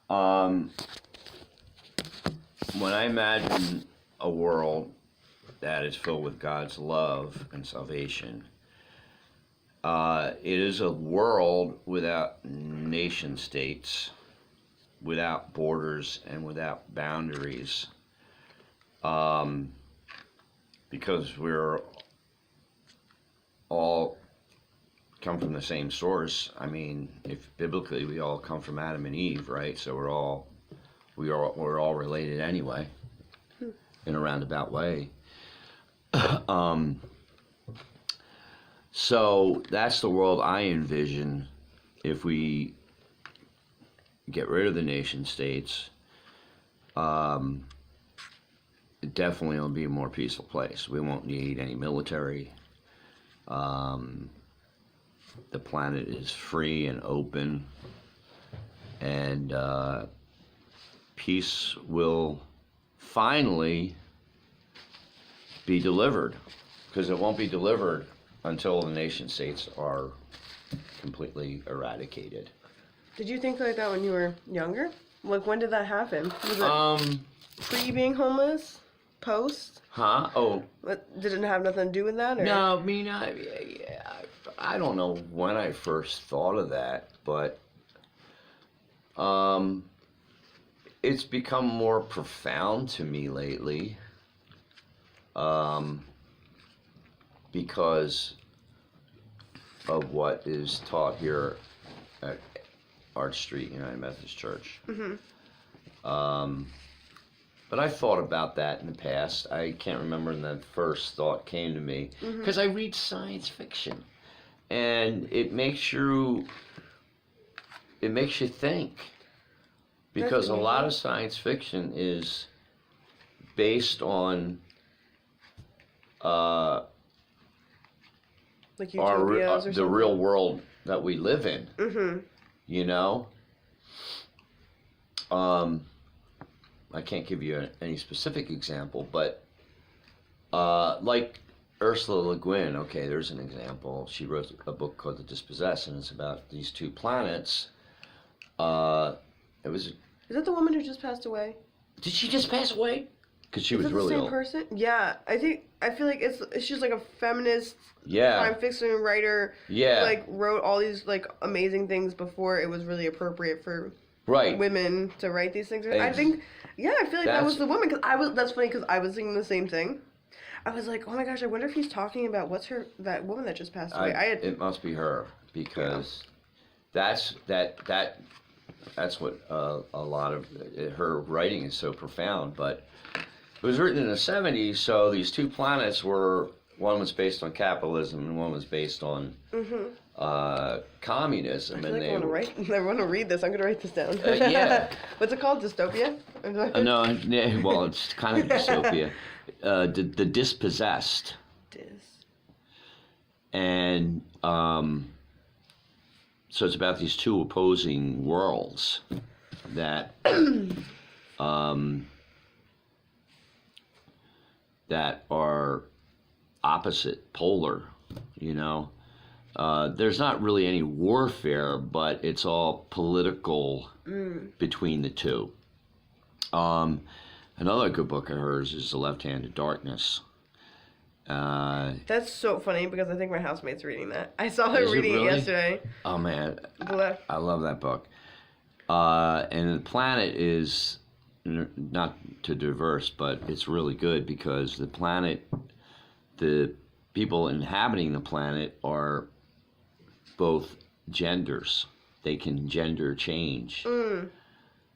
Um, when I imagine a world that is filled with God's love and salvation, it is a world without nation states, without borders, and without boundaries. Because we're all come from the same source. I mean, if biblically we all come from Adam and Eve, right? So we're all related anyway, in a roundabout way. So that's the world I envision if we get rid of the nation states. It definitely will be a more peaceful place. We won't need any military. The planet is free and open, and peace will finally be delivered, because it won't be delivered until the nation states are completely eradicated. Did you think like that when you were younger? Like, when did that happen? Was it pre being homeless? Post? Huh? Oh. Did it have nothing to do with that? Or? No, I mean, I don't know when I first thought of that, but it's become more profound to me lately, because of what is taught here at Arch Street United Methodist Church. But I thought about that in the past. I can't remember when that first thought came to me, because I read science fiction, and it makes you think, because a lot of science fiction is based on like utopias or something? The real world that we live in. You know. I can't give you any specific example, but like Ursula Le Guin, okay, there's an example. She wrote a book called The Dispossessed, and it's about these two planets. Is that the woman who just passed away? Did she just pass away? Because she was really old. Is it the same person? Yeah, I feel like she's like a feminist science fiction writer. Yeah. Like, wrote all these like amazing things before it was really appropriate for women to write these things. I think, I feel like that was the woman. That's funny, because I was thinking the same thing. I was like, oh my gosh, I wonder if he's talking about that woman that just passed away. It must be her, because that's what a lot of her writing is so profound. But it was written in the 70s, so these two planets were, one was based on capitalism and one was based on communism. I want to read this. I'm going to write this down. Yeah. What's it called? Dystopia? No, well, it's kind of dystopia. The Dispossessed. And so it's about these two opposing worlds that that are opposite, polar, you know. There's not really any warfare, but it's all political between the two. Another good book of hers is The Left Hand of Darkness. That's so funny, because I think my housemate's reading that. I saw her reading it yesterday. Oh man, I love that book. And the planet is not too diverse, but it's really good, because the planet, the people inhabiting the planet are both genders. They can gender change.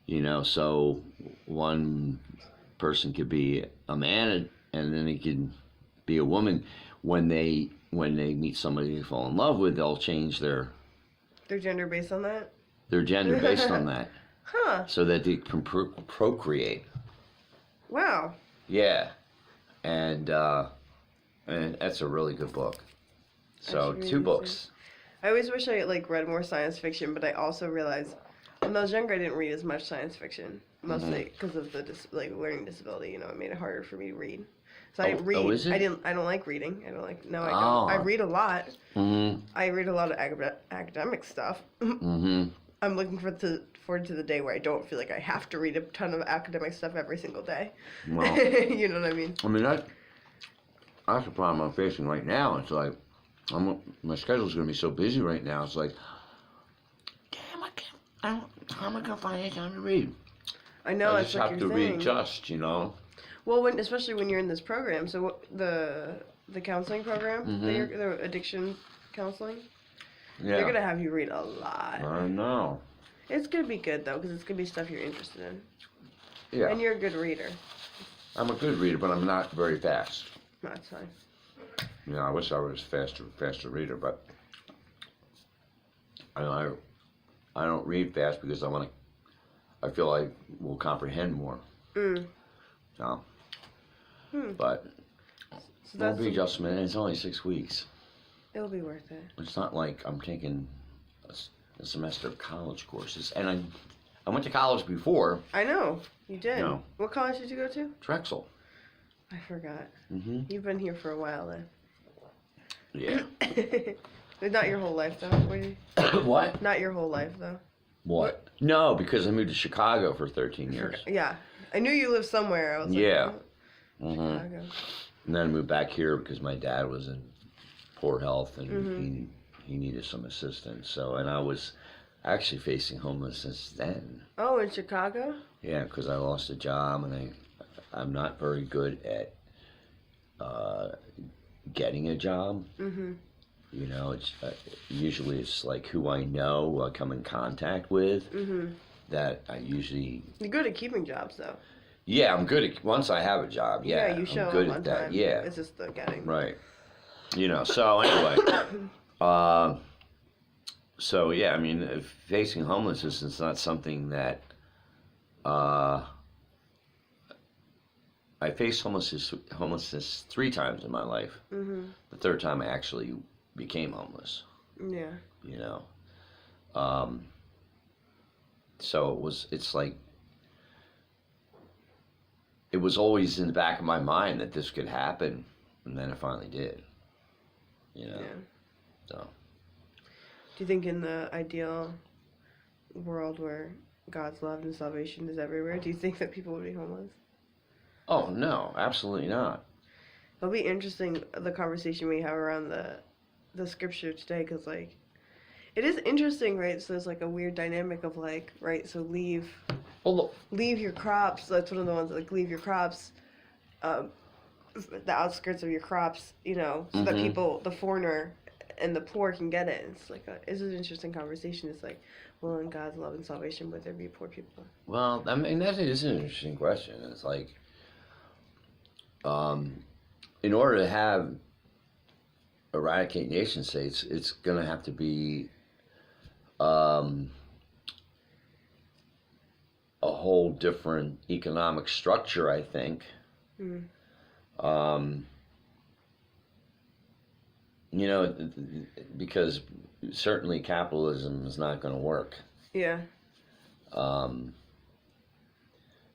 You know, so one person could be a man, and then he can be a woman. When they meet somebody they fall in love with, they'll change their gender based on that. Their gender based on that. Huh. So that they can procreate. Wow. Yeah, and that's a really good book. So 2 books. I always wish I read more science fiction, but I also realized when I was younger I didn't read as much science fiction, mostly because of the learning disability. You know, it made it harder for me to read. So I didn't read. Oh, is it? I don't like reading. I don't. I read a lot. I read a lot of academic stuff. I'm looking forward to the day where I don't feel like I have to read a ton of academic stuff every single day. Well, you know what I mean? I mean, that's the problem I'm facing right now. It's like, my schedule's going to be so busy right now. It's like, damn, how am I going to find any time to read? I know, I just have to readjust, Well, especially when you're in this program. So the counseling program, the addiction counseling, they're going to have you read a lot. I know. It's going to be good, though, because it's going to be stuff you're interested in. Yeah. And you're a good reader. I'm a good reader, but I'm not very fast. That's fine. I wish I was faster reader, but I don't read fast because I feel I will comprehend more. So, but it'll be adjustment. It's only 6 weeks. It'll be worth it. It's not like I'm taking a semester of college courses, and I went to college before. I know you did. No. What college did you go to? Drexel. I forgot. You've been here for a while then. Yeah. Not your whole life though. What? Not your whole life though. What? No, because I moved to Chicago for 13 years. Yeah. I knew you lived somewhere. I was yeah. Like, Chicago. And then I moved back here because my dad was in poor health and he needed some assistance. So, and I was actually facing homelessness then. Oh, in Chicago? Yeah, because I lost a job and I'm not very good at getting a job. It's usually it's like who I know, who I come in contact with. That I usually. You're good at keeping jobs, though. Yeah, I'm good at once I have a job. Yeah, you show I'm good up on at that. Time. Yeah, it's just the getting. Right. So anyway, so yeah, I mean, facing homelessness is not something that I faced homelessness 3 times in my life. The third time I actually became homeless. Yeah. So it's like, it was always in the back of my mind that this could happen, and then it finally did. Yeah. So. Do you think in the ideal world where God's love and salvation is everywhere, do you think that people would be homeless? Oh, no, absolutely not. It'll be interesting, the conversation we have around the scripture today, because, like, it is interesting, right? So there's, like, a weird dynamic of, like, right, so leave your crops. That's one of the ones, like, leave your crops, the outskirts of your crops, so that people, the foreigner and the poor can get it. It's like, it's an interesting conversation. It's like, well, in God's love and salvation, would there be poor people? Well, I mean, that is an interesting question. It's like, in order to eradicate nation states, it's going to have to be a whole different economic structure, I think. Because certainly capitalism is not going to work. Yeah. I'm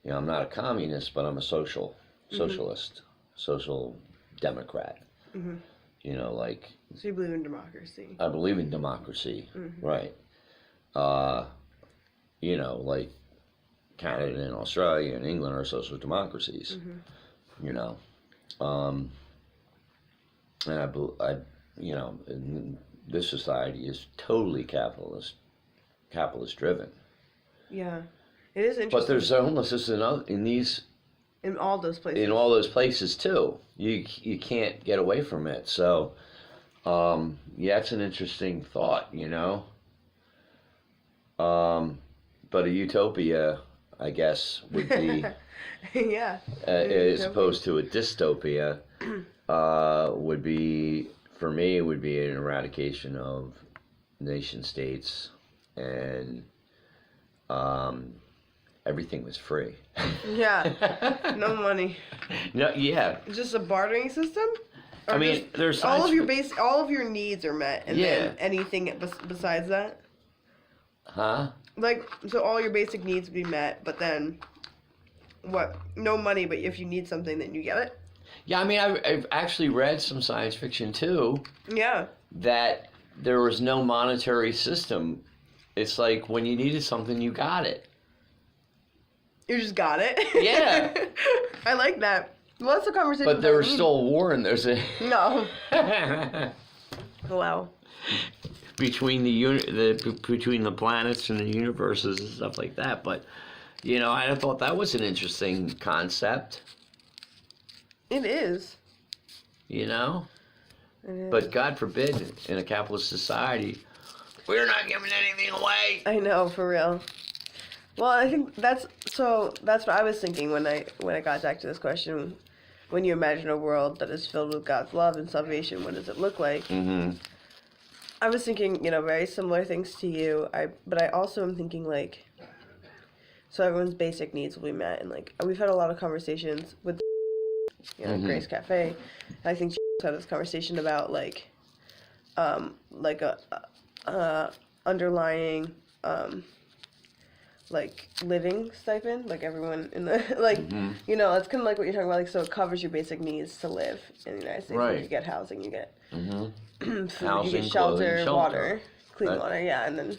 not a communist, but I'm a socialist, social democrat. Like. So you believe in democracy? I believe in democracy, right? Like Canada and Australia and England are social democracies. And this society is totally capitalist driven. Yeah, it is interesting. But there's homelessness in all those places. In all those places too. You can't get away from it. So, it's an interesting thought, But a utopia, I guess, would be yeah. As opposed to a dystopia, would be, for me, would be an eradication of nation states, and everything was free. Yeah, no money. No, yeah. Just a bartering system. Or I mean, there's all of your needs are met, and then anything besides that. Huh? Like, so all your basic needs would be met, but then what? No money, but if you need something, then you get it. Yeah, I mean, I've actually read some science fiction too. Yeah. That there was no monetary system it's like when you needed something, you got it. You just got it? Yeah. I like that. Well, that's a conversation. But there was still a war, and there's a... No. Wow. Between between the planets and the universes and stuff like that. But, you know, I thought that was an interesting concept. It is. You know? It is. But God forbid, in a capitalist society, we're not giving anything away. I know, for real. Well, I think that's what I was thinking when I got back to this question. When you imagine a world that is filled with God's love and salvation, what does it look like? Mm-hmm. I was thinking, you know, very similar things to you. But I also am thinking, like, so everyone's basic needs will be met, and like we've had a lot of conversations with, you know, Grace Cafe. And I think she had this conversation about like a underlying like living stipend, like everyone in the like you know, it's kind of like what you're talking about, like so it covers your basic needs to live in the United States. Right. You get housing, you get food, housing, you get shelter, clothing, water, clean water, yeah, and then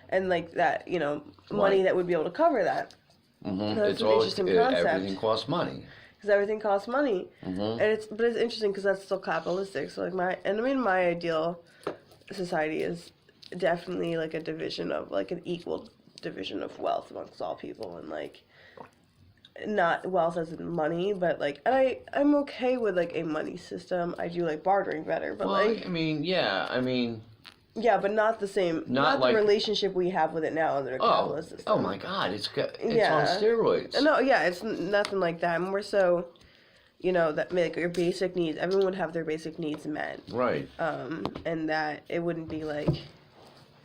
and like that, you know, money that would be able to cover that. That's an interesting concept. Everything costs money. Because everything costs money, and it's interesting because that's still capitalistic. So like my ideal society is definitely like a division of like an equal division of wealth amongst all people, and like not wealth as in money, but like, and I'm okay with like a money system. I do like bartering better, but well, like yeah, but not the same, not like, the relationship we have with it now under the capitalist system. Oh my God, it's on steroids. No, yeah, it's nothing like that. More so, you know, that like your basic needs, everyone would have their basic needs met, right? And that it wouldn't be like,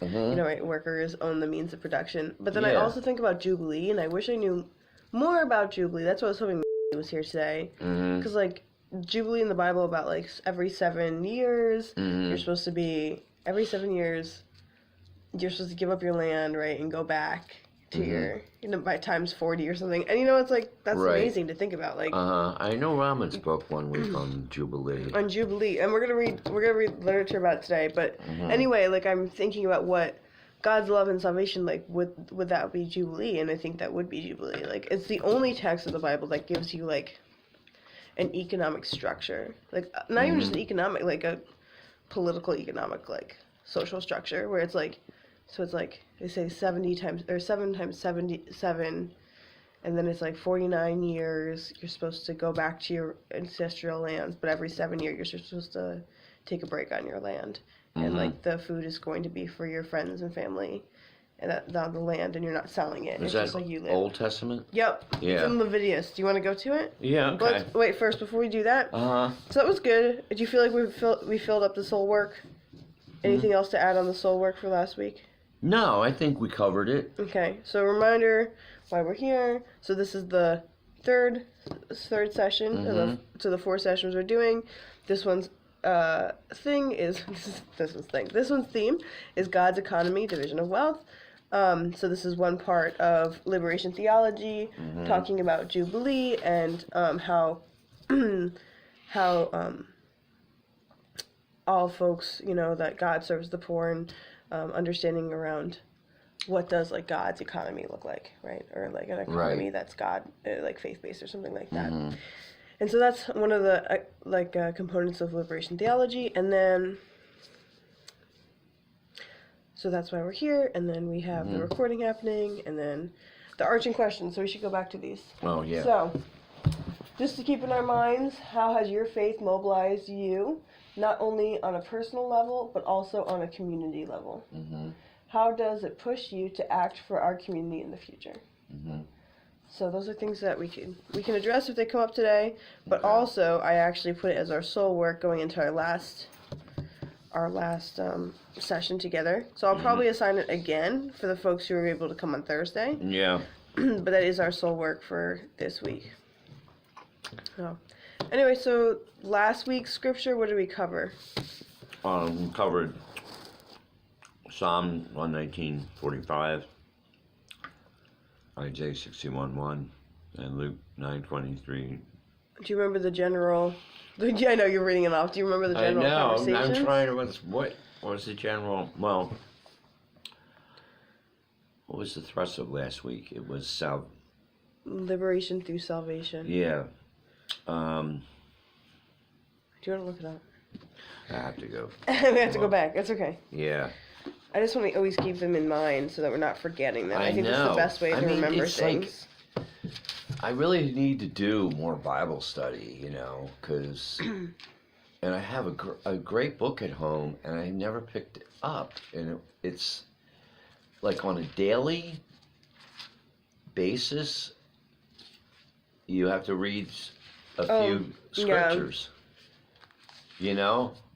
you know, right, workers own the means of production. But then I also think about Jubilee, and I wish I knew more about Jubilee. That's what I was hoping was here today, because like Jubilee in the Bible about like every 7 years, you're supposed to be. Every 7 years, you're supposed to give up your land, right, and go back to your, you know, by times 40 or something. And you know, it's like, that's amazing to think about. Like, I know Raman spoke one week on Jubilee. On Jubilee, and we're gonna read literature about it today. But anyway, like I'm thinking about what God's love and salvation, like would that be Jubilee? And I think that would be Jubilee. Like it's the only text of the Bible that gives you like an economic structure, like not even just an economic, like a political, economic, like social structure, where it's like, so it's like they say 7 times 77, and then it's like 49 years you're supposed to go back to your ancestral lands, but every 7 years you're supposed to take a break on your land, and like the food is going to be for your friends and family, and that's on the land, and you're not selling it. Is it's that just like you live. Old Testament? Yep. Yeah. It's in Leviticus. Do you want to go to it? Yeah. Okay. Let's wait first before we do that. So that was good. Do you feel like we filled up the soul work? Anything else to add on the soul work for last week? No, I think we covered it. Okay. So reminder why we're here. So this is the third session to the 4 sessions we're doing. This one's theme is God's economy, division of wealth. So this is one part of liberation theology, talking about Jubilee and how all folks, you know, that God serves the poor, and understanding around what does like God's economy look like, right? Or like an economy that's God, like faith-based or something like that. And so that's one of the components of liberation theology, and then. So that's why we're here, and then we have the recording happening, and then the arching questions, so we should go back to these. Oh, yeah. So, just to keep in our minds, how has your faith mobilized you, not only on a personal level, but also on a community level? How does it push you to act for our community in the future? So those are things that we can address if they come up today, but also I actually put it as our soul work going into our last session together. So I'll probably assign it again for the folks who are able to come on Thursday. Yeah. But that is our soul work for this week. So, anyway, so last week's scripture, what did we cover? We covered Psalm 119:45, Isaiah 61:1, and Luke 9:23. Do you remember the general? Yeah, I know you're reading it off. Do you remember the general conversation? I'm trying to. What was the general? Well, was the thrust of last week? It was liberation through salvation. Yeah. Do you want to look it up? I have to go. We have to go back. It's okay. Yeah. I just want to always keep them in mind so that we're not forgetting them. I think that's the best way to remember things. I really need to do more Bible study, because... And I have a great book at home, and I never picked it up. And it's like on a daily basis, you have to read a few scriptures.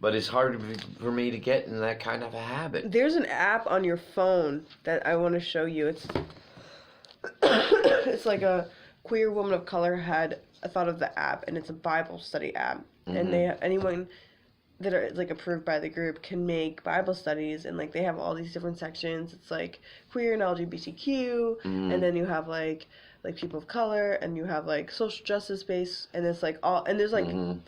But it's hard for me to get in that kind of a habit. There's an app on your phone that I want to show you. It's like a queer woman of color had thought of the app, and it's a Bible study app. Mm-hmm. And anyone that are like approved by the group can make Bible studies, and like they have all these different sections. It's like queer and LGBTQ, and then you have like people of color, and you have like social justice based, and it's like all, and there's like, and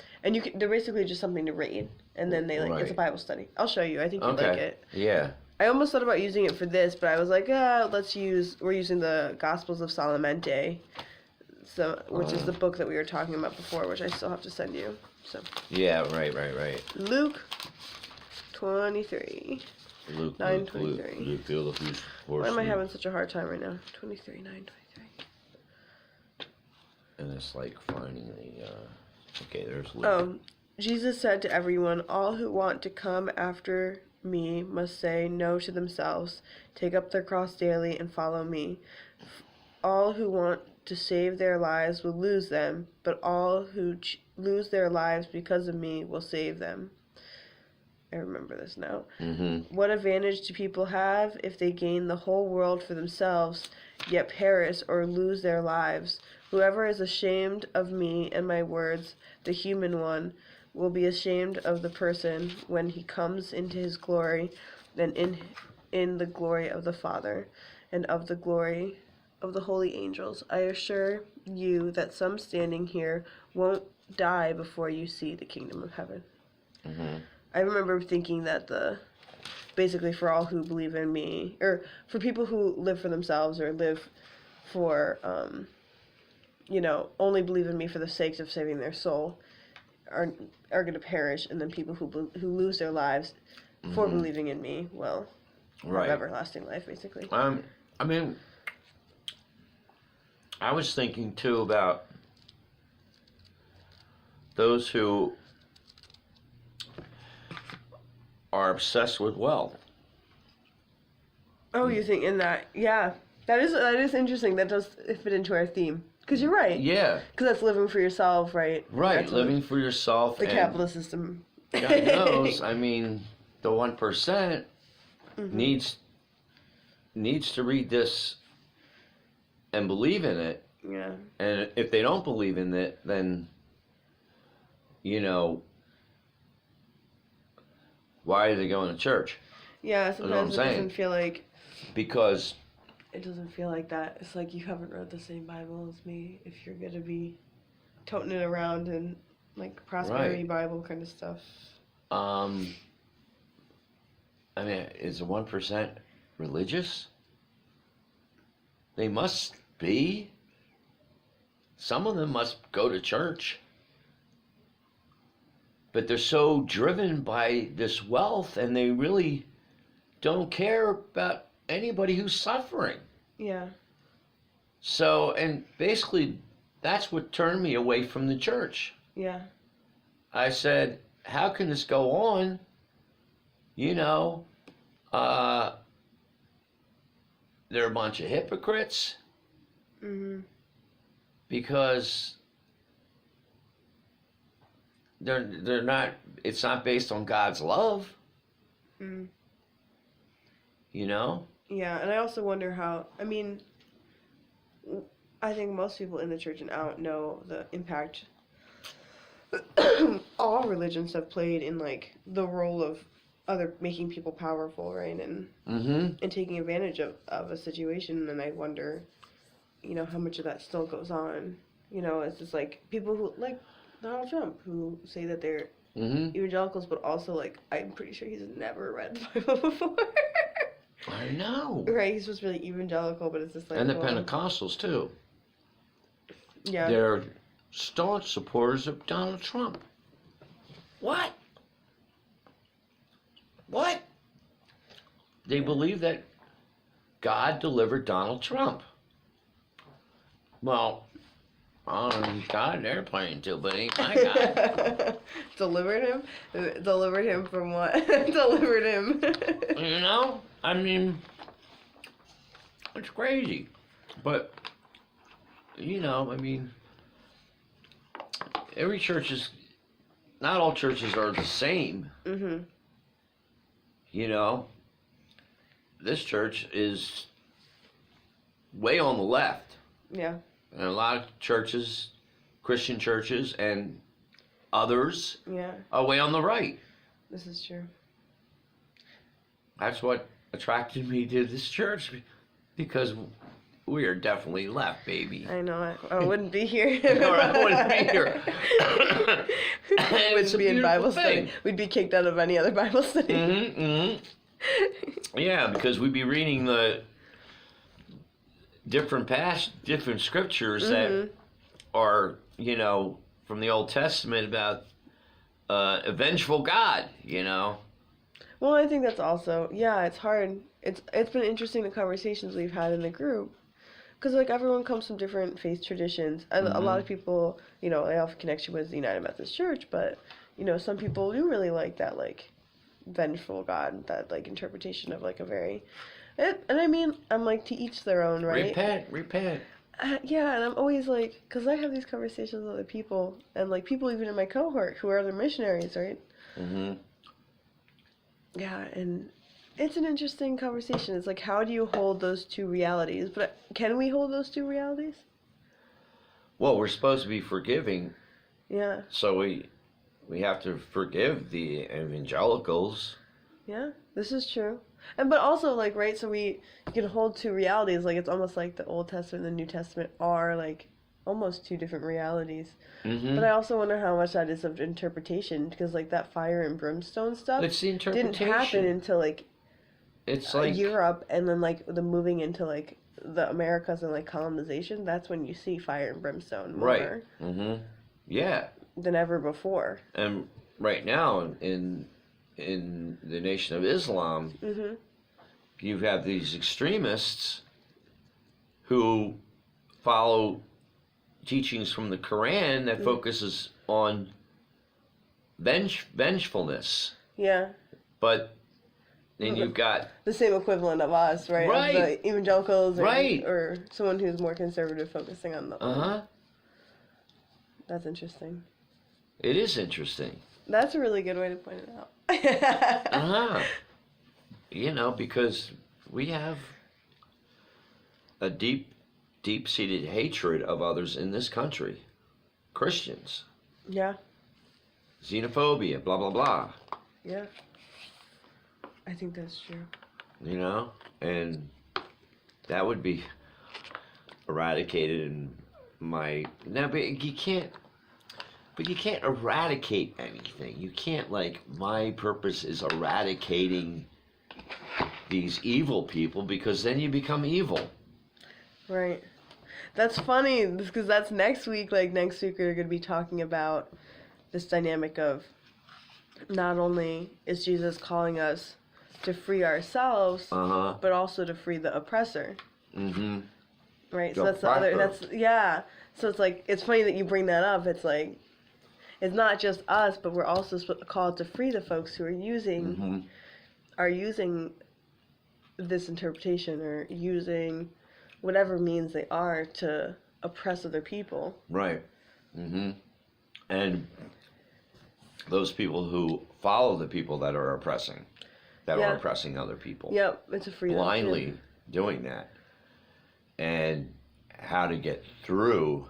they're basically just something to read, and then they it's a Bible study. I'll show you. I think you'd like it. Yeah. I almost thought about using it for this, but I was like, we're using the Gospels of Solamente, which is the book that we were talking about before, which I still have to send you. So. Yeah, right. Luke 23. Luke 9:23. Why am I having such a hard time right now? 23, 9:23. And it's like finding the. Okay, there's Luke. Oh, Jesus said to everyone, "All who want to come after me must say no to themselves, take up their cross daily, and follow me. All who want to save their lives will lose them, but all who lose their lives because of me will save them." I remember this now. Mm-hmm. What advantage do people have if they gain the whole world for themselves, yet perish or lose their lives? Whoever is ashamed of me and my words, the human one, will be ashamed of the person when he comes into his glory, and in the glory of the Father, and of the glory of the holy angels. I assure you that some standing here won't die before you see the kingdom of heaven. Mm-hmm. I remember thinking that basically for all who believe in me, or for people who live for themselves or live for, only believe in me for the sake of saving their soul, are going to perish, and then people who lose their lives for believing in me will have everlasting life, basically. I was thinking, too, about those who are obsessed with wealth. Oh, you think in that? Yeah. That is interesting. That does fit into our theme. Because you're right. Yeah. Because that's living for yourself, right? Right, that's living for yourself. The capitalist system. God knows, the 1% needs to read this and believe in it. Yeah. And if they don't believe in it, then, why are they going to church? Yeah, sometimes it doesn't feel like... Because... It doesn't feel like that. It's like you haven't read the same Bible as me if you're going to be toting it around and, like, prosperity Bible kind of stuff. Is the 1% religious? They must be. Some of them must go to church. But they're so driven by this wealth, and they really don't care about anybody who's suffering. Yeah. So, and basically, that's what turned me away from the church. Yeah. I said, how can this go on? They're a bunch of hypocrites. Mm-hmm. Because they're not, it's not based on God's love. Mm-hmm. Yeah, and I also wonder how, I think most people in the church and out know the impact all religions have played in, like, the role of making people powerful, right? And and taking advantage of a situation, and I wonder, how much of that still goes on. It's just like people who, like Donald Trump, who say that they're evangelicals, but also, like, I'm pretty sure he's never read the Bible before. I know. Right, he's supposed to be like evangelical, but it's just like... And the Pentecostals, too. Yeah. They're staunch supporters of Donald Trump. What? What? They believe that God delivered Donald Trump. Well, he's got an airplane too, but ain't my God. Delivered him? Delivered him from what? Delivered him. You know? I mean, it's crazy. But, you know, I mean, every church is, not all churches are the same. Mm-hmm. You know? This church is way on the left. Yeah. And a lot of churches, Christian churches, and others are way on the right. This is true. That's what attracted me to this church, because we are definitely left, baby. I know. I wouldn't be here. No, I wouldn't be here. We wouldn't be in Bible study. We'd be kicked out of any other Bible study. Mm-hmm, mm-hmm. Yeah, because we'd be reading the different scriptures that are, you know, from the Old Testament about a vengeful God, you know. Well, I think that's also, it's hard. It's been interesting, the conversations we've had in the group, because like everyone comes from different faith traditions. A lot of people, you know, they have a connection with the United Methodist Church, but you know, some people do really like that like vengeful God, that like interpretation of like a very, and I mean, I'm like, to each their own, right? Repent. Yeah, and I'm always like, because I have these conversations with other people, and like people even in my cohort who are other missionaries, right? Mm-hmm. Yeah, and it's an interesting conversation. It's like, how do you hold those two realities? But can we hold those two realities? Well, we're supposed to be forgiving. Yeah. So we have to forgive the evangelicals. Yeah, this is true. And but also like, right, so we can hold two realities. Like it's almost like the Old Testament and the New Testament are like almost two different realities. Mm-hmm. But I also wonder how much that is of interpretation, because like that fire and brimstone stuff it's the interpretation. Didn't happen until like it's like Europe, and then like the moving into like the Americas and like colonization. That's when you see fire and brimstone more. Right. Mm-hmm. Yeah. Than ever before. And right now in the Nation of Islam, you have these extremists who follow teachings from the Quran that focuses on vengefulness. Yeah. But then you've got the same equivalent of us, right? Right. Of the evangelicals, right? Or someone who's more conservative, focusing on the. That's interesting. It is interesting. That's a really good way to point it out. You know, because we have a deep-seated hatred of others in this country. Christians. Yeah. Xenophobia, blah, blah, blah. Yeah. I think that's true. You know? And that would be eradicated in my... Now, but you can't eradicate anything. You can't, like, my purpose is eradicating these evil people, because then you become evil. Right. That's funny, because that's next week. Like, next week we're going to be talking about this dynamic of not only is Jesus calling us to free ourselves, but also to free the oppressor. Mm-hmm. Right? So that's the other, So it's like, it's funny that you bring that up. It's like, it's not just us, but we're also called to free the folks who are using this interpretation, or using whatever means they are to oppress other people. Right. Mm-hmm. And those people who follow the people that are oppressing, are oppressing other people. Yep, it's a freedom. Blindly doing that. And how to get through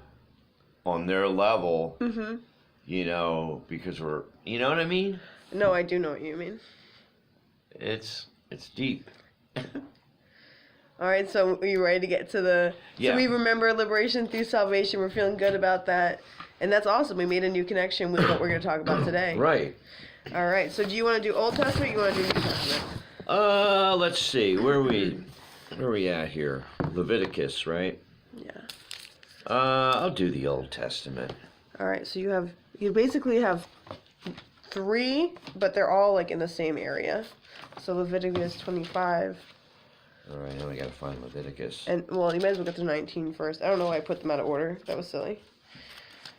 on their level, you know, because we're, you know what I mean? No, I do know what you mean. It's deep. All right, so are you ready to get to the... Yeah. So we remember liberation through salvation. We're feeling good about that. And that's awesome. We made a new connection with what we're going to talk about today. Right. All right, so do you want to do Old Testament, or you want to do New Testament? Let's see. Where are we at here? Leviticus, right? Yeah. I'll do the Old Testament. All right. So you basically have 3, but they're all like in the same area. So Leviticus 25. All right, now we gotta find Leviticus. And well, you might as well get to 19 first. I don't know why I put them out of order. That was silly.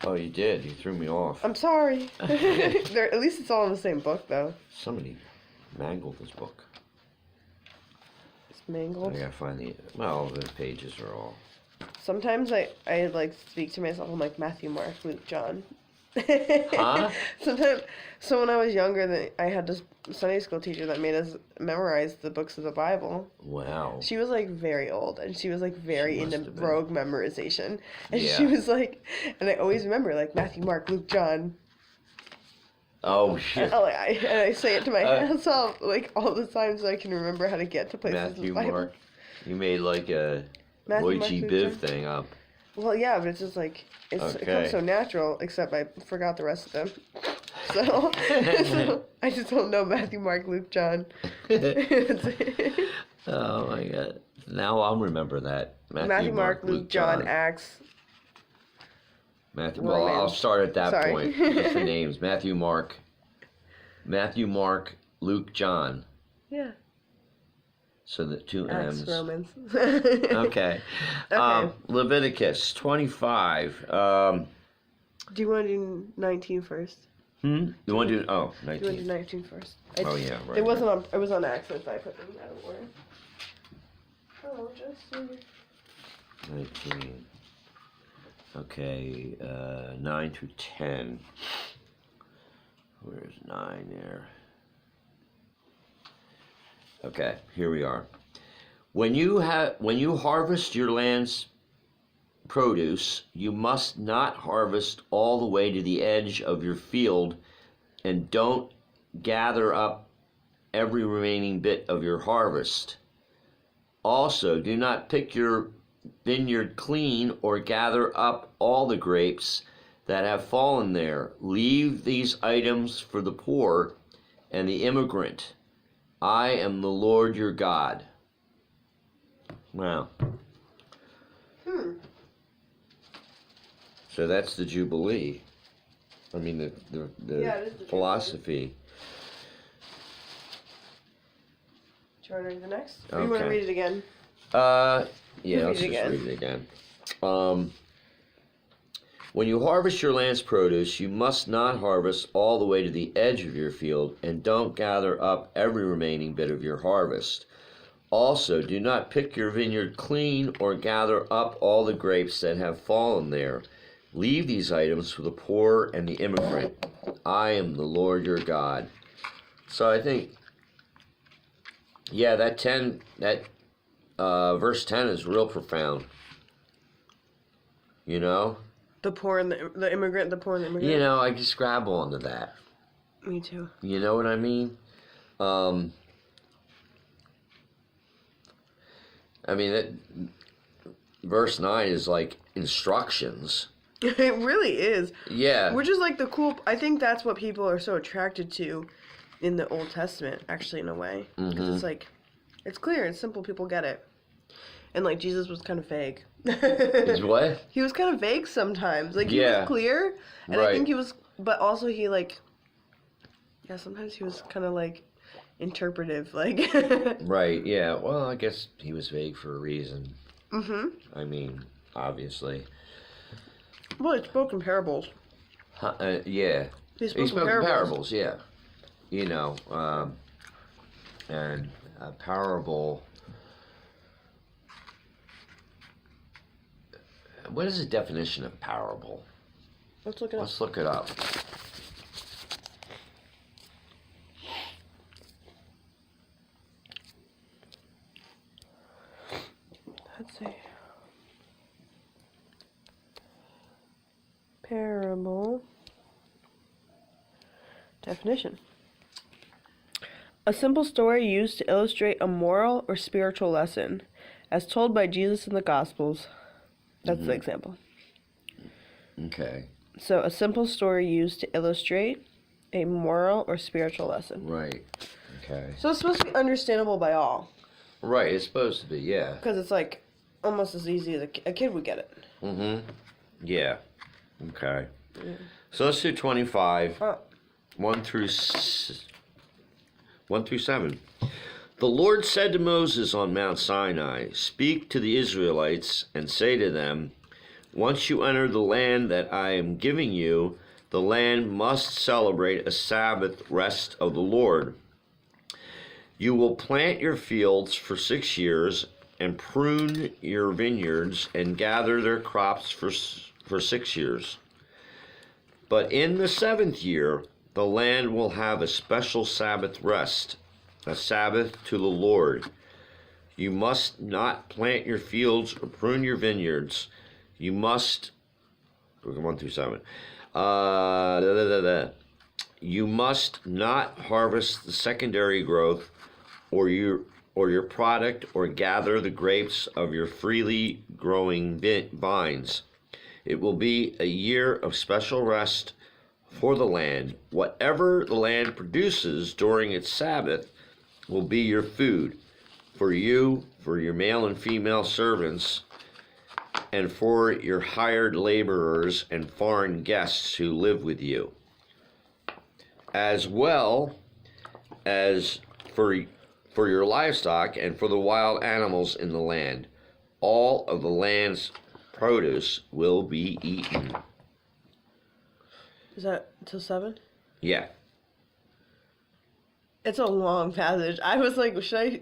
Oh, you did. You threw me off. I'm sorry. At least it's all in the same book, though. Somebody mangled this book. It's mangled. I gotta find the pages are all. Sometimes I like speak to myself. I'm like Matthew, Mark, Luke, John. Huh? Sometimes. So when I was younger, I had this Sunday school teacher that made us memorize the books of the Bible. Wow. She was like very old, and she was like very into rogue memorization. And yeah. she was like, and I always remember like Matthew, Mark, Luke, John. Oh shit. And I say it to my myself like all the time so I can remember how to get to places. Matthew, Mark. You made like a Boychi Biv thing up. Well, yeah, but it's just like, it comes so natural, except I forgot the rest of them. So I just don't know Matthew, Mark, Luke, John. Oh my God. Now I'll remember that. Matthew, Mark, Luke, John, Acts. Well, I'll start at that point. Just the names. Matthew, Mark, Luke, John. Yeah. So the 2 Acts, M's. Romans. Okay. Leviticus 25. Do you want to do 19 first? You want to do 19? Do you want to do 19 first? Yeah, right. It wasn't on. It was on accident that I put them out of order. Oh, just 19. Okay, 9 through 10. Where's 9 there? Okay, here we are. When you harvest your land's produce, you must not harvest all the way to the edge of your field, and don't gather up every remaining bit of your harvest. Also, do not pick your vineyard clean or gather up all the grapes that have fallen there. Leave these items for the poor and the immigrant. I am the Lord your God. Wow. So that's the Jubilee. I mean, the philosophy. Do you want to read the next? Okay. Or you want to read it again? Yeah, let's just read it again. When you harvest your land's produce, you must not harvest all the way to the edge of your field, and don't gather up every remaining bit of your harvest. Also, do not pick your vineyard clean or gather up all the grapes that have fallen there. Leave these items for the poor and the immigrant. I am the Lord your God. So I think, yeah, verse 10 is real profound. You know? The poor and the immigrant, the poor and the immigrant. You know, I just grab onto that. Me too. You know what I mean? I mean, verse 9 is like instructions. It really is. Yeah. Which is like the cool, I think that's what people are so attracted to in the Old Testament, actually, in a way. Because it's like, it's clear, it's simple, people get it. And like, Jesus was kind of vague. Is what? He was kind of vague sometimes. Like, he was clear, and I think he was, but also he like, sometimes he was kind of like interpretive, like. Right, yeah. Well, I guess he was vague for a reason. I mean, obviously. Well, he spoke in parables. Yeah. He spoke in parables, yeah. You know, and a parable. What is the definition of parable? Let's look it up. Let's look it up. Let's see. Parable. Definition. A simple story used to illustrate a moral or spiritual lesson, as told by Jesus in the Gospels. That's the example. Okay. So, a simple story used to illustrate a moral or spiritual lesson. Right. Okay. So it's supposed to be understandable by all. Right, it's supposed to be, yeah. Because it's like almost as easy as a kid would get it. Mm-hmm. Yeah. Okay. Yeah. So let's do 25. 1 through 7. The Lord said to Moses on Mount Sinai, "Speak to the Israelites and say to them, once you enter the land that I am giving you, the land must celebrate a Sabbath rest of the Lord. You will plant your fields for 6 years and prune your vineyards and gather their crops for 6 years. But in the 7th year, the land will have a special Sabbath rest, a Sabbath to the Lord. You must not plant your fields or prune your vineyards. You must, 1 through 7. You must not harvest the secondary growth or your product or gather the grapes of your freely growing vines. It will be a year of special rest for the land. Whatever the land produces during its Sabbath will be your food for you, for your male and female servants, and for your hired laborers and foreign guests who live with you, as well as for your livestock and for the wild animals in the land. All of the land's produce will be eaten." Is that till 7? Yeah. It's a long passage. I was like, should I...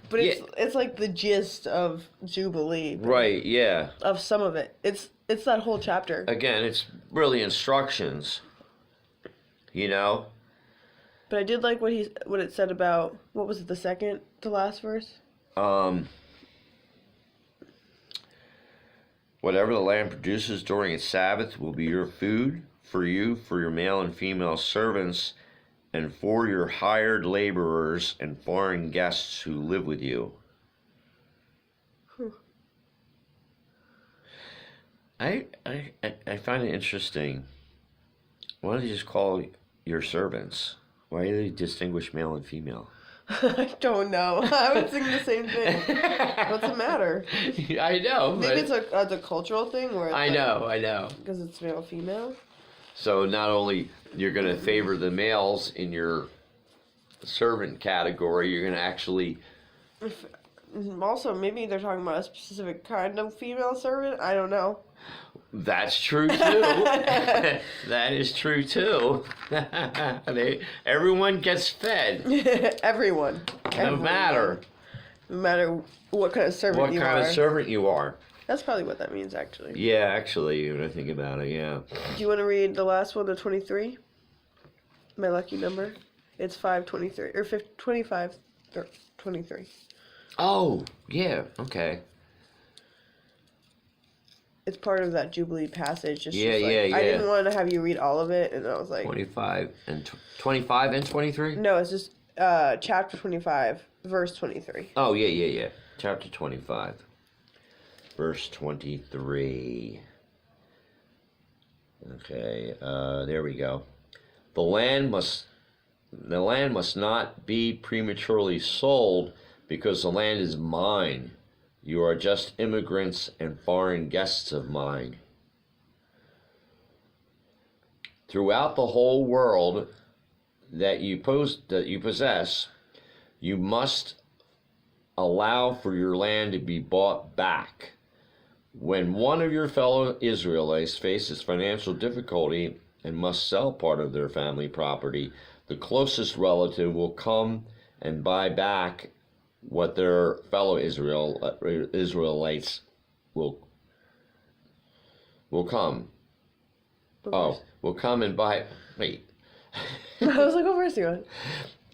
But it's like the gist of Jubilee. Right, yeah. Of some of it. It's that whole chapter. Again, it's really instructions. You know? But I did like what it said about, what was it, the second to last verse? Whatever the land produces during its Sabbath will be your food for you, for your male and female servants, and for your hired laborers and foreign guests who live with you. I find it interesting. Why don't they just call your servants? Why do they distinguish male and female? I don't know. I would think the same thing. What's the matter? I know. Maybe it's a cultural thing where it's I know. Because it's male female. So not only you're going to favor the males in your servant category, you're going to actually... Also, maybe they're talking about a specific kind of female servant. I don't know. That's true, too. That is true, too. Everyone gets fed. Everyone. No matter. No matter what kind of servant you are. What kind of servant you are. That's probably what that means, actually. Yeah, actually, when I think about it, yeah. Do you want to read the last one, the 23? My lucky number? It's 523, or 25, or 23. Oh, yeah, okay. It's part of that Jubilee passage. It's yeah. I didn't want to have you read all of it, and I was like... 25 and 23? No, it's just chapter 25, verse 23. Oh, yeah. Chapter 25. Verse 23. Okay, there we go. The land must not be prematurely sold, because the land is mine. You are just immigrants and foreign guests of mine. Throughout the whole world that you possess, you must allow for your land to be bought back. When one of your fellow Israelites faces financial difficulty and must sell part of their family property, the closest relative will come and buy back what their fellow Israelites will come. Will come and buy... Wait. I was like, what verse are you on?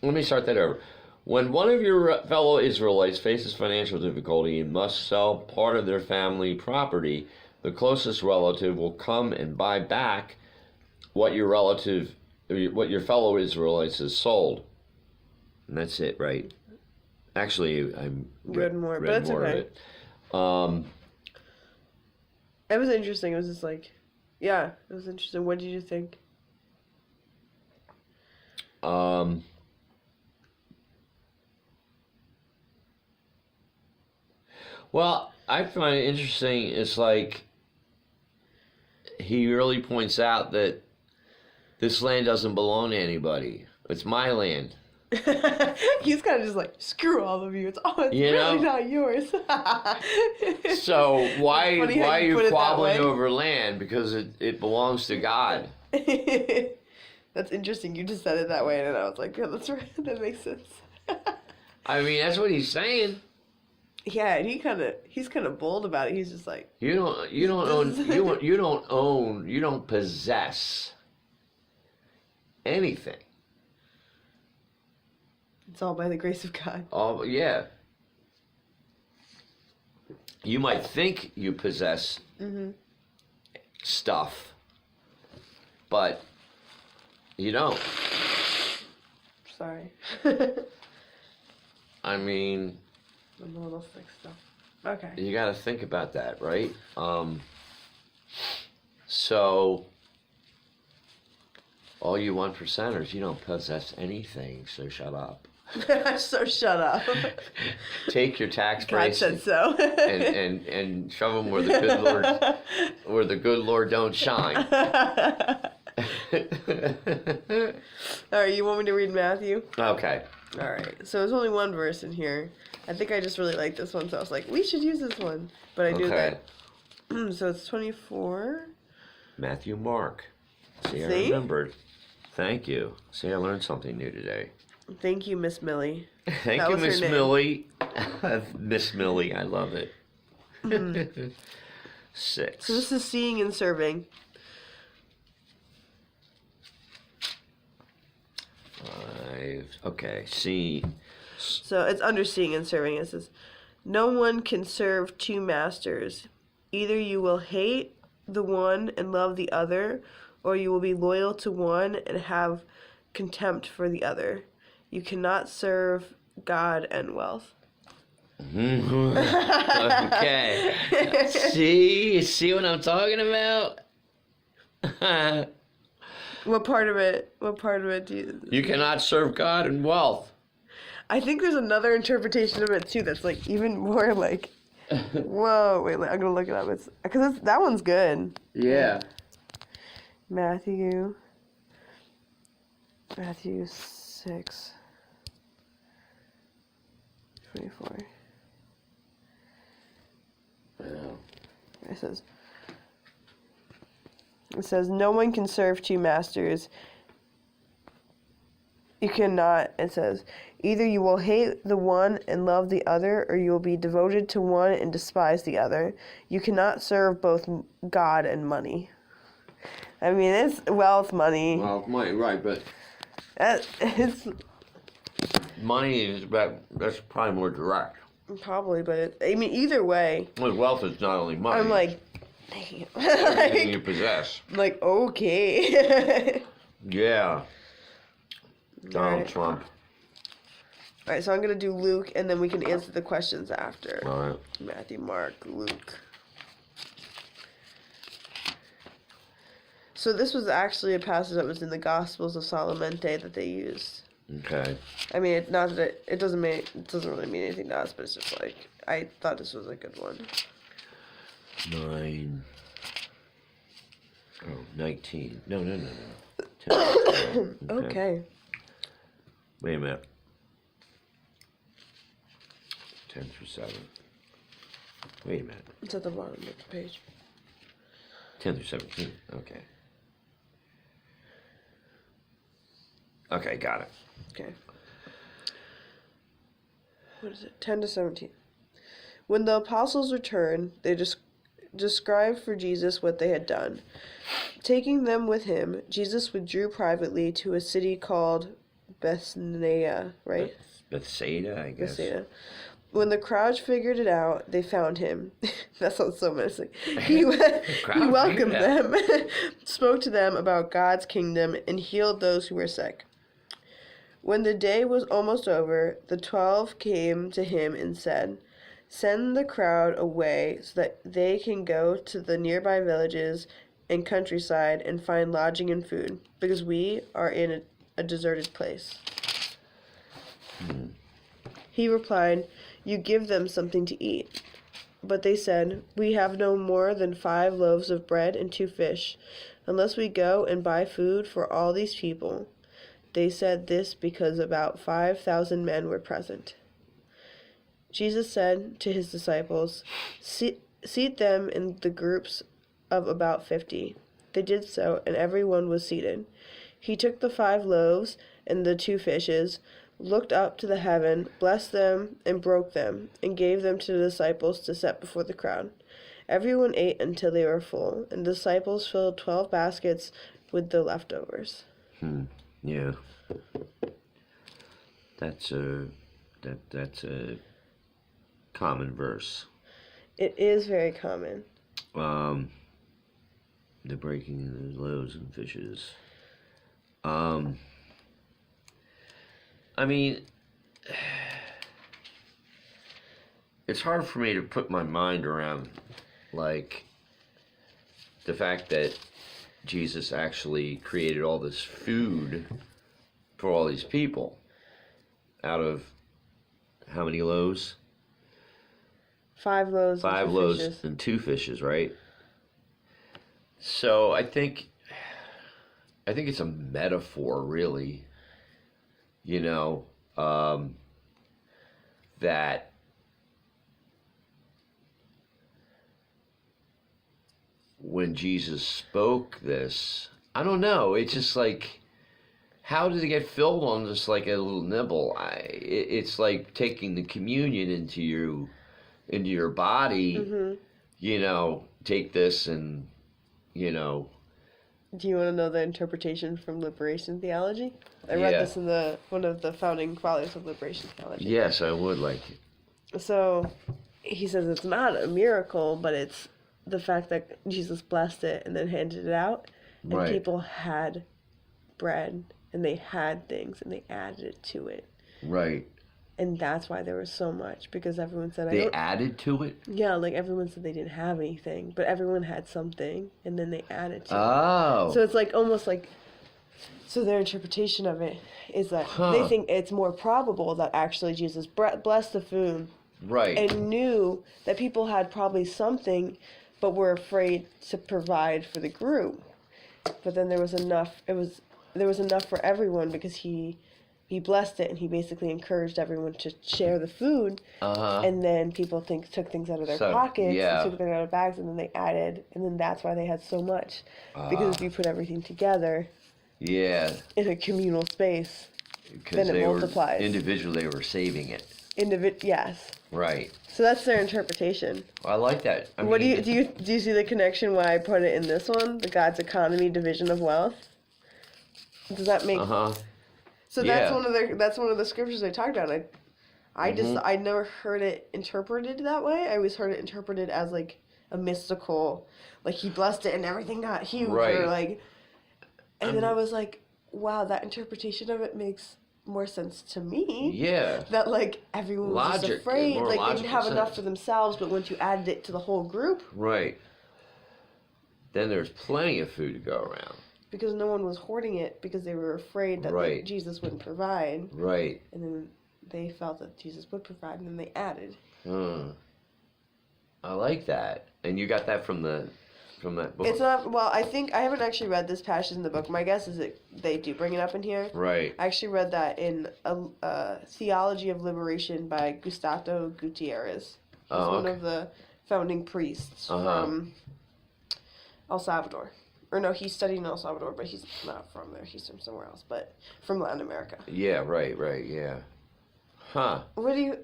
Let me start that over. When one of your fellow Israelites faces financial difficulty and must sell part of their family property, the closest relative will come and buy back what your fellow Israelites has sold. And that's it, right? Actually, I read more, but it's okay. It was interesting. It was just like, yeah, it was interesting. What did you think? Well, I find it interesting. It's like he really points out that this land doesn't belong to anybody. It's my land. He's kind of just like, screw all of you. It's really not yours. So why are you squabbling over land? Because it belongs to God. That's interesting. You just said it that way, and I was like, yeah, that's right. That makes sense. I mean, that's what he's saying. Yeah, and he's kind of bold about it. He's just like, you don't possess anything. It's all by the grace of God. Oh, yeah. You might think you possess stuff, but you don't. Sorry. I mean, I'm a little sick stuff. Okay. You got to think about that, right? So, all you 1%ers, you don't possess anything, so shut up. So shut up. Take your tax breaks. God said so. and shove them where the good Lord don't shine. All right, you want me to read Matthew? Okay. All right. So there's only one verse in here. I think I just really like this one, so I was like, we should use this one. But I do that. So it's 24. Matthew, Mark. See, I remembered. Thank you. See, I learned something new today. Thank you, Miss Millie. Thank you, Miss Millie. Miss Millie, I love it. 6. So this is seeing and serving. 5. Okay, see. So it's under seeing and serving. It says, no one can serve 2 masters. Either you will hate the one and love the other, or you will be loyal to one and have contempt for the other. You cannot serve God and wealth. Okay. See what I'm talking about? What part of it do you... You cannot serve God and wealth. I think there's another interpretation of it too that's like even more like, whoa, wait, I'm gonna look it up. Because that one's good. Yeah. Matthew 6. 24. Yeah. It says, no one can serve 2 masters. You cannot, it says, either you will hate the one and love the other, or you will be devoted to one and despise the other. You cannot serve both God and money. I mean, it's wealth, money. Well, money, right, but... It's... Money is that's probably more direct. Probably, but I mean, either way. Well, wealth is not only money. I'm like, everything you possess. I'm like, okay. Yeah. Donald Trump. All right, so I'm gonna do Luke, and then we can answer the questions after. All right. Matthew, Mark, Luke. So this was actually a passage that was in the Gospels of Solamente that they used. Okay. I mean, not that it doesn't really mean anything to us, but it's just like I thought this was a good one. 9. Oh, 19. No. 10. Okay. Wait a minute. 10 through 7. Wait a minute. It's at the bottom of the page. 10 through 17. Okay. Okay, got it. Okay. What is it? 10 to 17. When the apostles returned, they described for Jesus what they had done. Taking them with him, Jesus withdrew privately to a city called Bethsaida, right? Bethsaida, I guess. Bethsaida. When the crowd figured it out, they found him. That sounds so menacing. He welcomed them, spoke to them about God's kingdom, and healed those who were sick. When the day was almost over, the 12 came to him and said, "Send the crowd away so that they can go to the nearby villages and countryside and find lodging and food, because we are in a deserted place." He replied, "You give them something to eat." But they said, "We have no more than 5 loaves of bread and 2 fish, unless we go and buy food for all these people." They said this because about 5,000 men were present. Jesus said to his disciples, "Seat them in the groups of about 50. They did so, and everyone was seated. He took the 5 loaves and the 2 fishes, looked up to the heaven, blessed them, and broke them, and gave them to the disciples to set before the crowd. Everyone ate until they were full, and the disciples filled 12 baskets with the leftovers. Yeah. That's a common verse. It is very common. The breaking of the loaves and fishes. I mean, it's hard for me to put my mind around, like, the fact that Jesus actually created all this food for all these people out of how many loaves? 5 loaves. 5 loaves and 2 fishes, right? So I think it's a metaphor, really. You know, that when Jesus spoke this, I don't know, it's just like, how did it get filled on just like a little nibble? It's like taking the communion into your body. Mm-hmm. You know, take this and, you know. Do you want to know the interpretation from liberation theology? I read this in one of the founding fathers of liberation theology. Yes, I would like it. So he says it's not a miracle, but it's the fact that Jesus blessed it and then handed it out, and people had bread and they had things and they added it to it. Right. And that's why there was so much, because everyone said... They added to it? Yeah, like everyone said they didn't have anything, but everyone had something, and then they added to it. Oh. So it's like almost like... So their interpretation of it is that they think it's more probable that actually Jesus blessed the food. Right. And knew that people had probably something, but were afraid to provide for the group. But then there was enough... There was enough for everyone, because he blessed it, and he basically encouraged everyone to share the food. And then people took things out of their pockets, and took things out of bags, and then they added, and then that's why they had so much. Because if you put everything together, in a communal space, then it multiplies. Individually, they were saving it. Yes. Right. So that's their interpretation. I like that. What do you see the connection why I put it in this one? The God's economy, division of wealth. Does that make? So that's one of the scriptures I talked about. I never heard it interpreted that way. I always heard it interpreted as like a mystical, like he blessed it and everything got huge, or like. And then I was like, wow, that interpretation of it makes more sense to me. Yeah. That like everyone was just afraid, like they didn't have enough for themselves, but once you added it to the whole group. Right. Then there's plenty of food to go around. Because no one was hoarding it because they were afraid that like, Jesus wouldn't provide. Right. And then they felt that Jesus would provide, and then they added. I like that. And you got that from that book? It's not, well, I think, I haven't actually read this passage in the book. My guess is that they do bring it up in here. Right. I actually read that in Theology of Liberation by Gustavo Gutierrez. He's one of the founding priests from El Salvador. Or no, he studied in El Salvador, but he's not from there. He's from somewhere else, but from Latin America. Yeah, right, yeah. Huh. What do you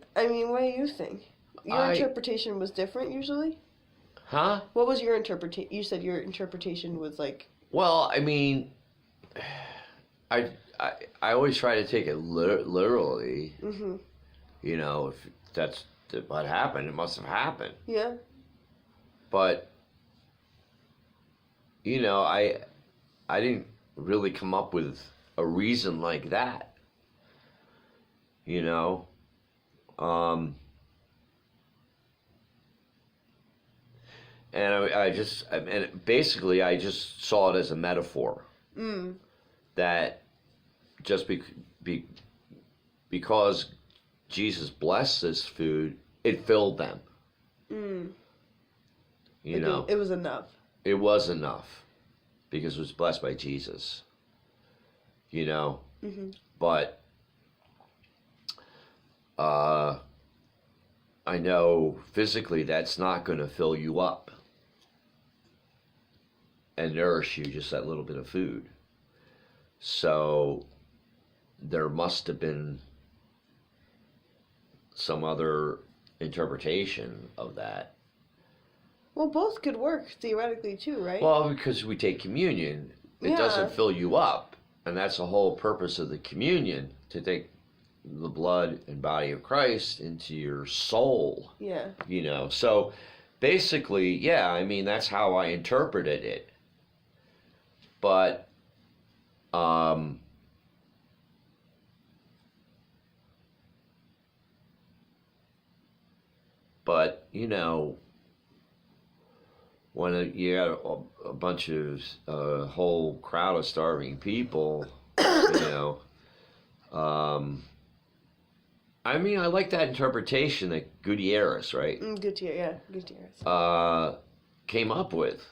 think? Your interpretation was different usually? Huh? What was your interpretation? You said your interpretation was like... Well, I mean, I always try to take it literally. Mm-hmm. You know, if that's what happened, it must have happened. Yeah. But... You know, I didn't really come up with a reason like that. You know, and basically I just saw it as a metaphor. That just because Jesus blessed this food, it filled them. Mm. You know, it was enough. It was enough because it was blessed by Jesus. You know, but I know physically that's not going to fill you up and nourish you, just that little bit of food. So there must have been some other interpretation of that. Well, both could work theoretically too, right? Well, because we take communion, it doesn't fill you up. And that's the whole purpose of the communion, to take the blood and body of Christ into your soul. Yeah. You know, so basically, yeah, I mean, that's how I interpreted it. But, you know, when you got a bunch of a whole crowd of starving people, you know, I mean, I like that interpretation that Gutierrez, right? Gutierrez. Came up with.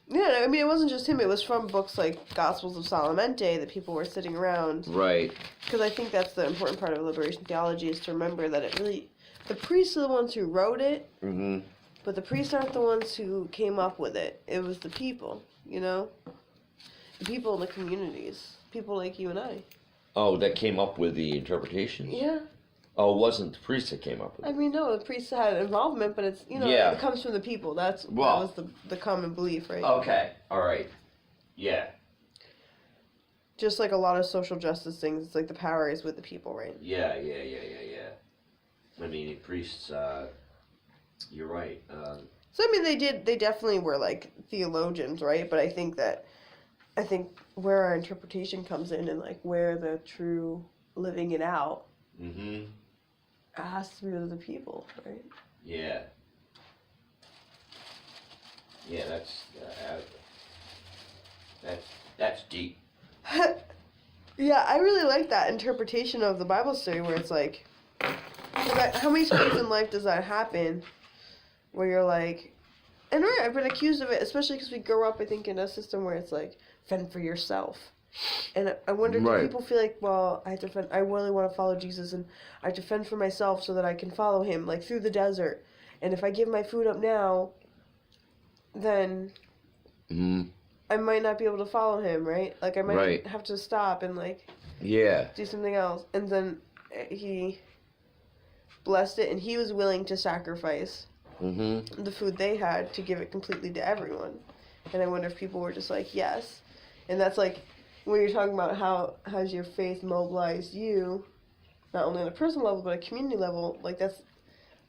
Yeah, I mean, it wasn't just him. It was from books like Gospels of Solamente that people were sitting around. Right. Because I think that's the important part of liberation theology, is to remember that it really, the priests are the ones who wrote it. Mm-hmm. But the priests aren't the ones who came up with it. It was the people, you know? The people in the communities. People like you and I. Oh, that came up with the interpretation? Yeah. Oh, it wasn't the priests that came up with it? I mean, no, the priests had involvement, but it's, you know, it comes from the people. That was the common belief, right? Okay, all right. Yeah. Just like a lot of social justice things, it's like the power is with the people, right? Yeah. I mean, the priests... You're right. So I mean, they definitely were like theologians, right? But I think where our interpretation comes in, and like where the true living it out, it has to be with the people, right? Yeah. Yeah, that's deep. Yeah, I really like that interpretation of the Bible story where it's like, how many times in life does that happen? Where you're like, and right, I've been accused of it, especially because we grow up, I think, in a system where it's like, fend for yourself. And I wonder, do people feel like, well, I really want to follow Jesus, and I have to fend for myself so that I can follow him, like, through the desert. And if I give my food up now, then I might not be able to follow him, right? Like, I might have to stop and, like, do something else. And then he blessed it, and he was willing to sacrifice the food they had to give it completely to everyone. And I wonder if people were just like, yes. And that's like, when you're talking about how has your faith mobilized you, not only on a personal level, but a community level, like that's,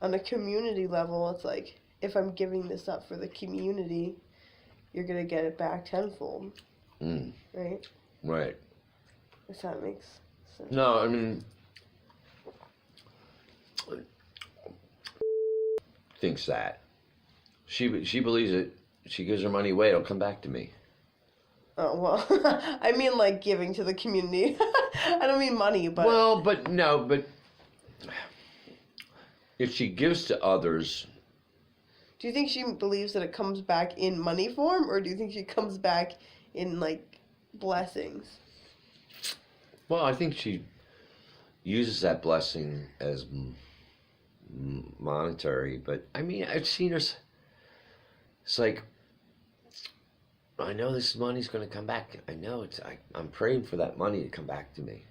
on a community level, it's like, if I'm giving this up for the community, you're going to get it back tenfold. Right? Right. If that makes sense. No, I mean... thinks that. She believes it. She gives her money away, it'll come back to me. Oh, well, I mean like giving to the community. I don't mean money, but... Well, but if she gives to others... Do you think she believes that it comes back in money form, or do you think she comes back in, like, blessings? Well, I think she uses that blessing as monetary, but I mean, I've seen her. It's like, I know this money's going to come back. I know I'm praying for that money to come back to me.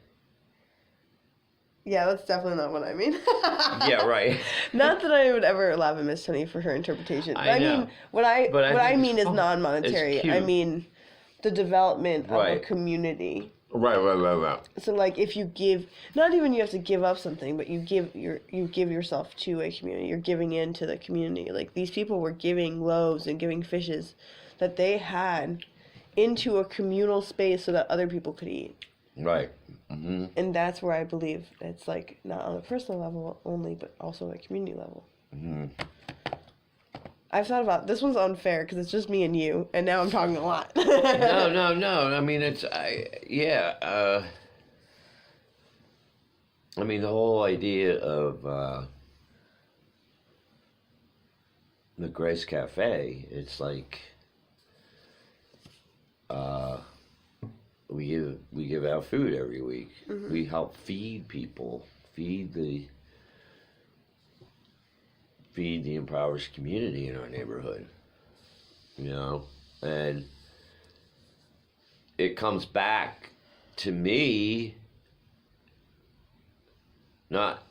Yeah, that's definitely not what I mean. Yeah, right. Not that I would ever laugh at Miss Honey for her interpretation. I mean, what I mean is non-monetary. I mean the development of a community. Right. So like if you give, not even you have to give up something, but you give yourself to a community. You're giving into the community. Like these people were giving loaves and giving fishes that they had into a communal space so that other people could eat. Right. Mm-hmm. And that's where I believe it's like not on a personal level only, but also at a community level. Mm-hmm. I've thought about this one's unfair because it's just me and you, and now I'm talking a lot. No. I mean, I mean, the whole idea of the Grace Cafe, it's like we give out food every week. Mm-hmm. We help feed people, feed the impoverished community in our neighborhood. You know, and it comes back to me not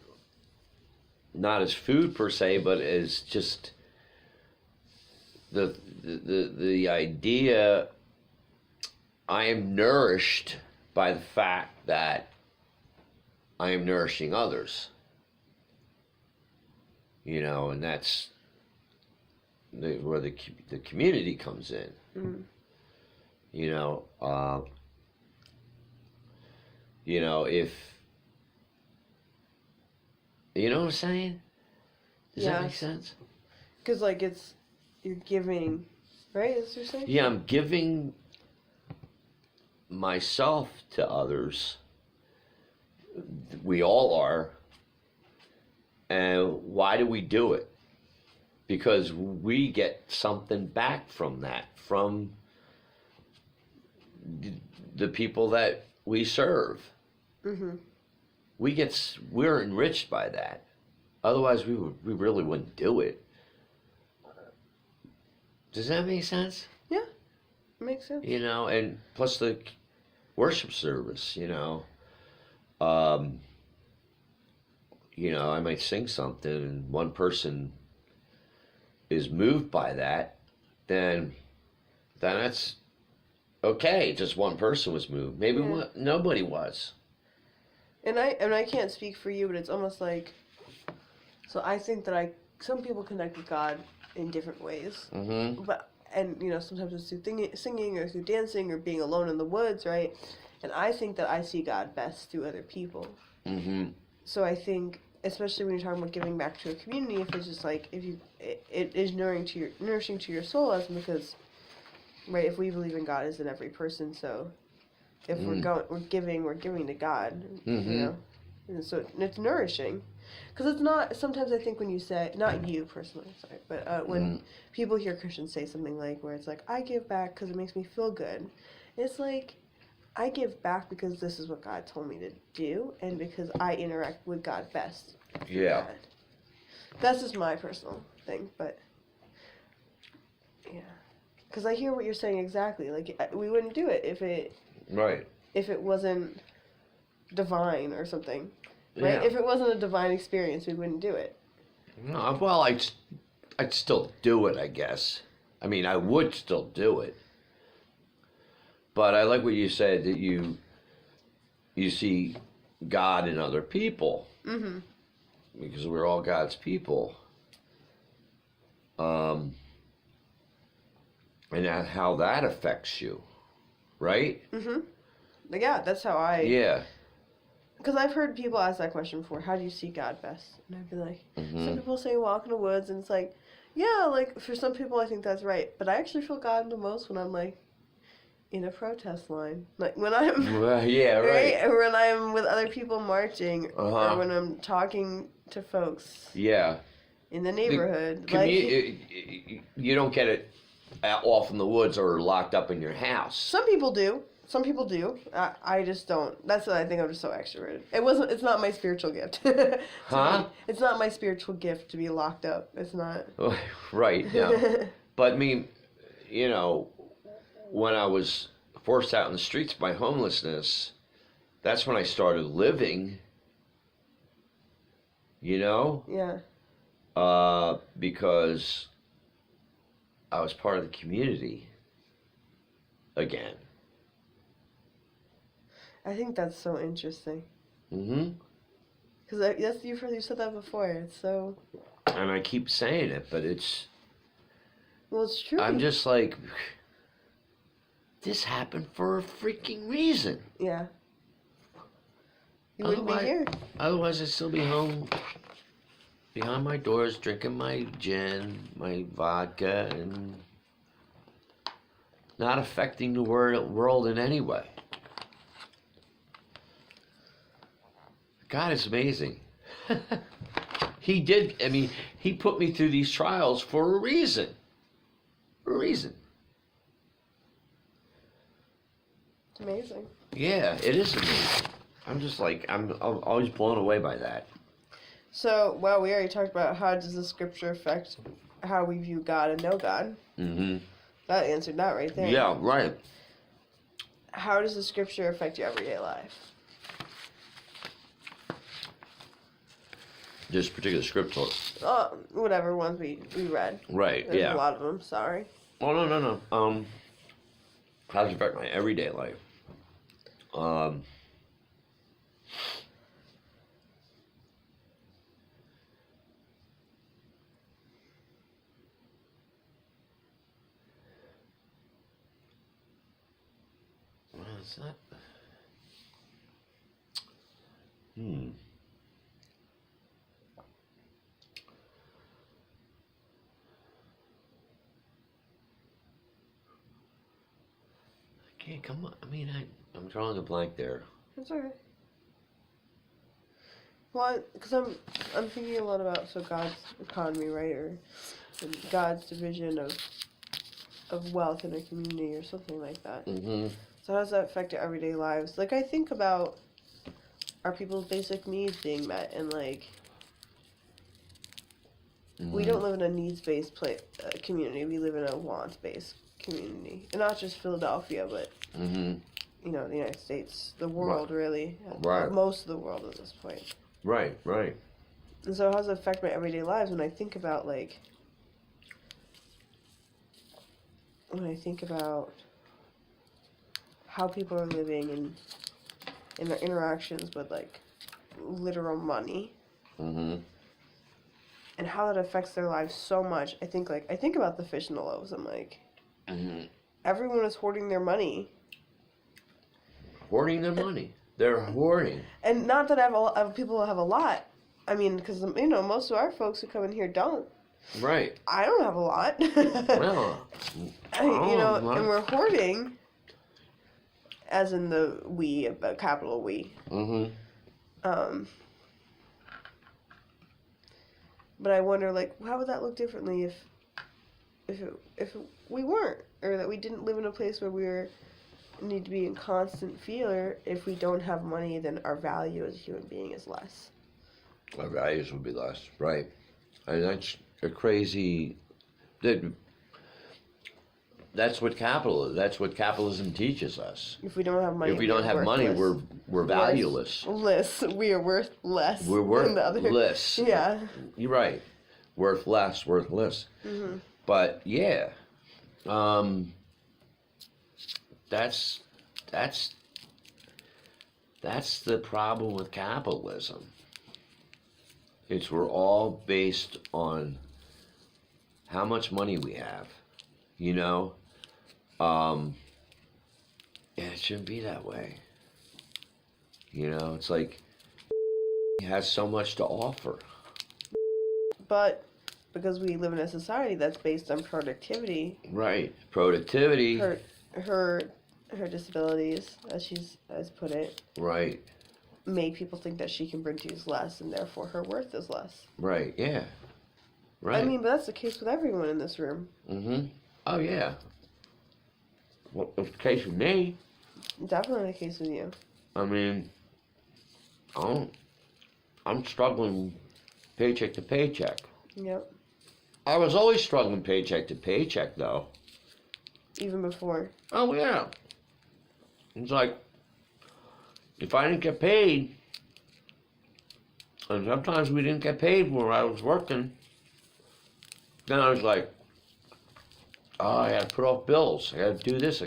as food per se, but as just the idea I am nourished by the fact that I am nourishing others. You know, and that's where the community comes in. Mm-hmm. You know, if you know what I'm saying? Does that make sense? Because like you're giving, right? Is what you're saying? Yeah, I'm giving myself to others. We all are. And why do we do it? Because we get something back from that, from the people that we serve. Mm-hmm. We're enriched by that. Otherwise, we really wouldn't do it. Does that make sense? Yeah, it makes sense. You know, and plus the worship service. You know, I might sing something, and one person is moved by that, then that's okay. Just one person was moved. Maybe nobody was. And I can't speak for you, but it's almost like, so I think that some people connect with God in different ways. Mm-hmm. And sometimes it's through singing or through dancing or being alone in the woods, right? And I think that I see God best through other people. Mm-hmm. So I think, especially when you're talking about giving back to a community, if it's just like, it is nourishing to your soul, as because, right, if we believe in God is in every person, so if we're giving to God, mm-hmm. And so it's nourishing. Because it's not, sometimes I think when you say, not you personally, sorry, but when people hear Christians say something like, where it's like, I give back because it makes me feel good, it's like, I give back because this is what God told me to do, and because I interact with God best. Yeah. That's just my personal thing, but, yeah. Because I hear what you're saying exactly. Like, we wouldn't do it if it wasn't divine or something. Right? Yeah. If it wasn't a divine experience, we wouldn't do it. No, well, I'd still do it, I guess. I mean, I would still do it. But I like what you said, that you see God in other people. Mm-hmm. Because we're all God's people. And how that affects you, right? Mm-hmm. Yeah, that's how I... Yeah. Because I've heard people ask that question before, how do you see God best? And I'd be like, some people say walk in the woods, and it's like, yeah, like, for some people I think that's right. But I actually feel God the most when I'm, like, in a protest line. Like, when I'm... yeah, right. Or when I'm with other people marching, or when I'm talking to folks. Yeah. In the neighborhood. You don't get it off in the woods or locked up in your house. Some people do. I just don't. That's what I think. I'm just so extroverted. It's not my spiritual gift. It's not my spiritual gift to be locked up. It's not. Right. No. But I mean, when I was forced out in the streets by homelessness, that's when I started living. Yeah. Because I was part of the community again. I think that's so interesting. Mm-hmm. Because you said that before. It's so... And I keep saying it, but it's... Well, it's true. I'm just like... This happened for a freaking reason. Yeah. You wouldn't be here. Otherwise, I'd still be home, behind my doors, drinking my gin, my vodka, and not affecting the world in any way. God is amazing. He did. I mean, he put me through these trials for a reason. For a reason. It's amazing. Yeah, it is amazing. I'm just like, I'm always blown away by that. So, well, we already talked about how does the scripture affect how we view God and know God. Mm-hmm. That answered that right there. Yeah, right. How does the scripture affect your everyday life? This particular scripture. Whatever ones we read. Right, There's yeah. a lot of them, sorry. Oh, no. How does it affect my everyday life? What is that? Okay, come on. I mean, I'm drawing a blank there. That's okay. Well, because I'm thinking a lot about God's economy, right, or God's division of wealth in a community or something like that. Mm-hmm. So how does that affect our everyday lives? Like, I think about are people's basic needs being met, and like we don't live in a needs-based community. We live in a wants-based community, and not just Philadelphia, but the United States, the world, really, most of the world at this point. Right. And so, how does it affect my everyday lives when I think about how people are living and in their interactions with literal money, and how that affects their lives so much? I think about the fish and the loaves. I'm like. Everyone is hoarding their money. Hoarding their money. They're hoarding. And not that people have a lot. I mean, because most of our folks who come in here don't. Right. I don't have a lot. Well, and we're hoarding, as in the we, capital We. Mm-hmm. But I wonder, how would that look differently if we weren't, or that we didn't live in a place where we need to be in constant fear? If we don't have money, then our value as a human being is less. Our values would be less, right? And that's a crazy. That's what capitalism teaches us. If we don't have money, we're valueless. We are worth less. We're worth less. Yeah. You're right. Worthless. Mm-hmm. But yeah, that's the problem with capitalism. We're all based on how much money we have, and it shouldn't be that way. It's like it has so much to offer. But because we live in a society that's based on productivity. Right. Productivity. Her disabilities, as she's put it. Right. Make people think that she can produce less, and therefore her worth is less. Right, yeah. Right. I mean, but that's the case with everyone in this room. Mm-hmm. Oh, yeah. Well, it's the case with me. Definitely the case with you. I mean, I'm struggling paycheck to paycheck. Yep. I was always struggling paycheck to paycheck, though. Even before. Oh, yeah. It's like, if I didn't get paid, and sometimes we didn't get paid where I was working, then I was like, oh, I gotta put off bills. I gotta do this.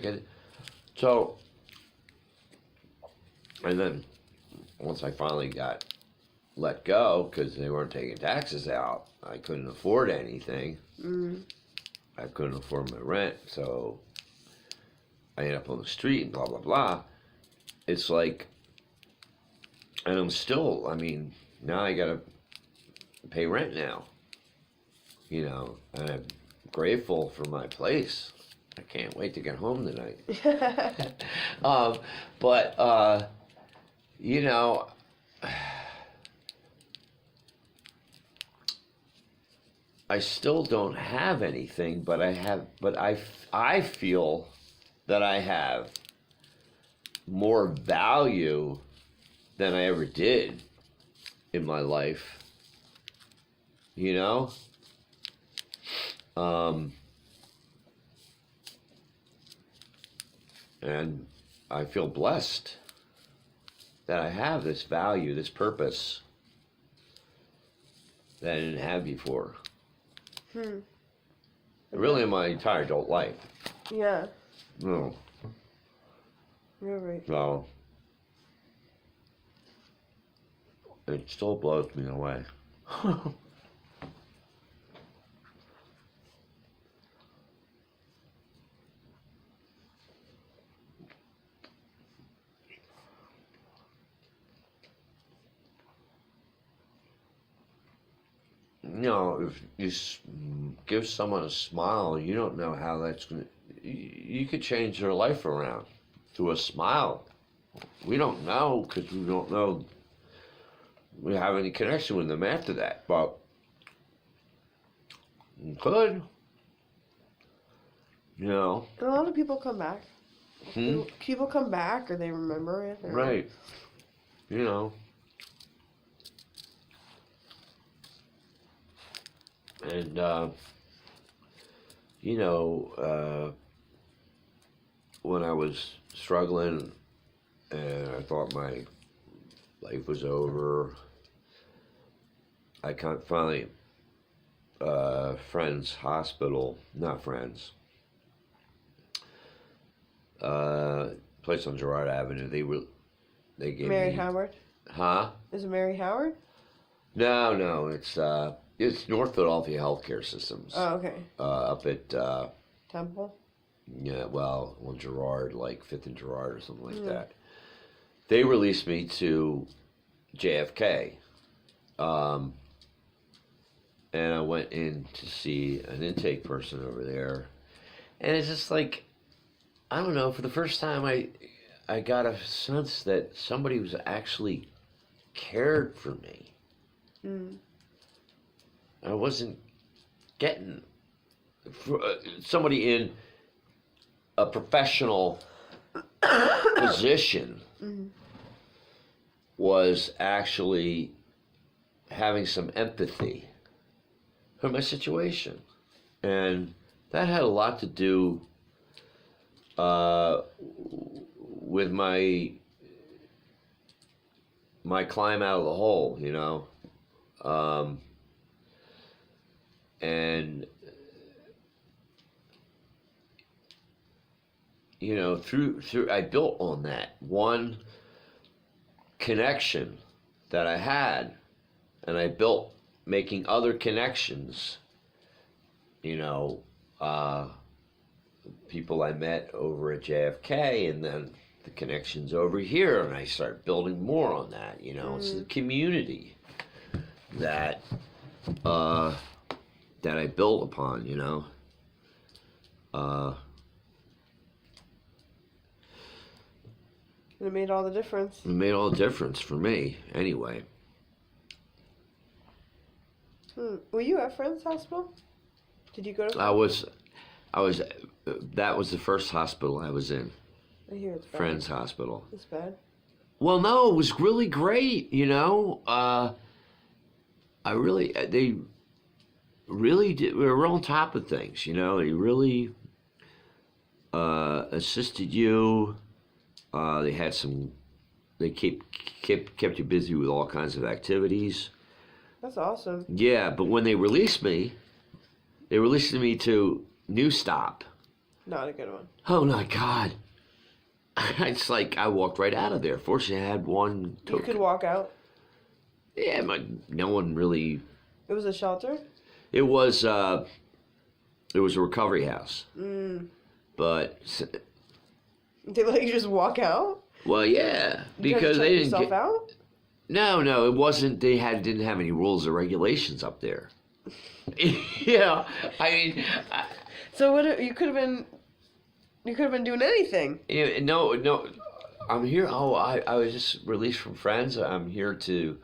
So, and then once I finally got let go because they weren't taking taxes out, I couldn't afford anything. Mm. I couldn't afford my rent, so I ended up on the street and blah, blah, blah. It's like, and I'm still, now I gotta pay rent now, and I'm grateful for my place. I can't wait to get home tonight. But I still don't have anything, but I feel that I have more value than I ever did in my life. You know? And I feel blessed that I have this value, this purpose that I didn't have before. Really in my entire adult life. Yeah. No. You're right. So, it still blows me away. You know, if you give someone a smile, you don't know how that's going to... You could change their life around through a smile. We don't know because we don't know we have any connection with them after that, but you could. You know. A lot of people come back. People come back or they remember it. Or... Right. You know. And, you know, when I was struggling and I thought my life was over, I finally, Friends Hospital, not Friends, place on Girard Avenue, they gave Mary me... Howard? Huh? Is it Mary Howard? No, it's North Philadelphia Healthcare Systems. Oh, okay. Up at... Temple? Yeah, well, on Girard, like 5th and Girard or something like that. They released me to JFK. And I went in to see an intake person over there. And it's just like, I don't know, for the first time I got a sense that somebody was actually cared for me. I wasn't getting somebody in a professional position was actually having some empathy for my situation, and that had a lot to do with my climb out of the hole, you know. And you know, through I built on that one connection that I had, and I built making other connections, you know, people I met over at JFK, and then the connections over here, and I start building more on that, you know. It's the community that I built upon, you know. It made all the difference. It made all the difference for me, anyway. Were you at Friends Hospital? Did you go to Friends? I was, that was the first hospital I was in. I hear it's bad. Friends Hospital. It's bad? Well, no, it was really great, you know. They really did, we were on top of things, you know. They really assisted you. They had they kept you busy with all kinds of activities. That's awesome. Yeah, but when they released me to New Stop. Not a good one. Oh my God. It's like I walked right out of there. Fortunately, I had one token. You could walk out? Yeah, no one really... It was a shelter? It was a recovery house. But... They let you just walk out? Well, yeah, because they didn't get... out? No, it wasn't. They didn't have any rules or regulations up there. Yeah, I mean. So what? You could have been doing anything. No. I'm here. Oh, I was just released from Friends. I'm here to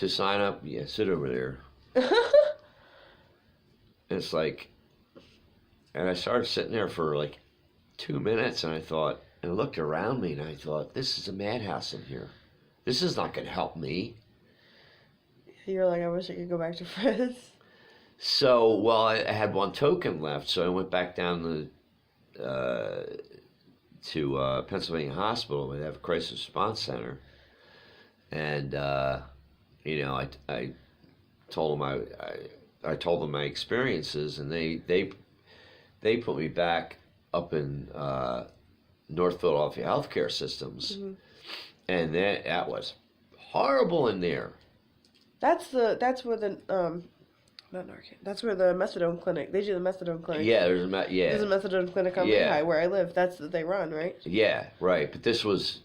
sign up. Yeah, sit over there. it's like, and I started sitting there for like 2 minutes, and I looked around me, and I thought, this is a madhouse in here. This is not going to help me. You're like, I wish I could go back to Fred's. So, well, I had one token left, so I went back down to Pennsylvania Hospital. They have a crisis response center, and you know, I told them I told them my experiences, and they put me back up in North Philadelphia healthcare systems, mm-hmm. and that was horrible in there. That's where the not Narcan. That's where the methadone clinic. They do the methadone clinic. Yeah, there's a methadone clinic on Lehigh where I live. That's what they run, right? Yeah, right. But this was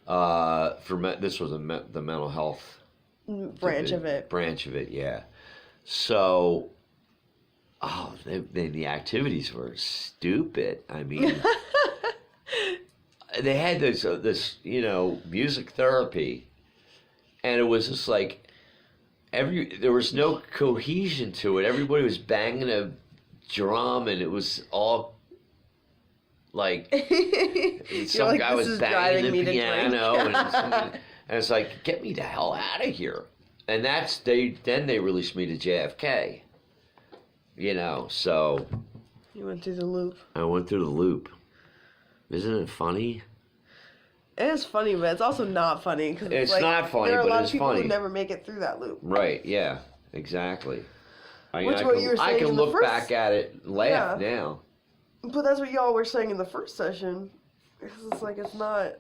the mental health branch of it. Branch of it, yeah. So, the activities were stupid. I mean, they had this music therapy, and it was just like. There was no cohesion to it. Everybody was banging a drum, and it was all like some guy was banging the piano, and it's like, get me the hell out of here. And then they released me to JFK. So you went through the loop. I went through the loop. Isn't it funny? It is funny, but it's also not funny. Cause it's not funny, but it's funny. There are a lot of people who never make it through that loop. Right, yeah, exactly. I can look back at it and laugh now. But that's what y'all were saying in the first session. It's like, it's not...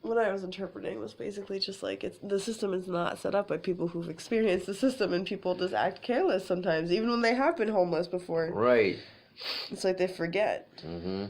What I was interpreting was basically just like, the system is not set up by people who've experienced the system, and people just act careless sometimes, even when they have been homeless before. Right. It's like they forget. Mm-hmm.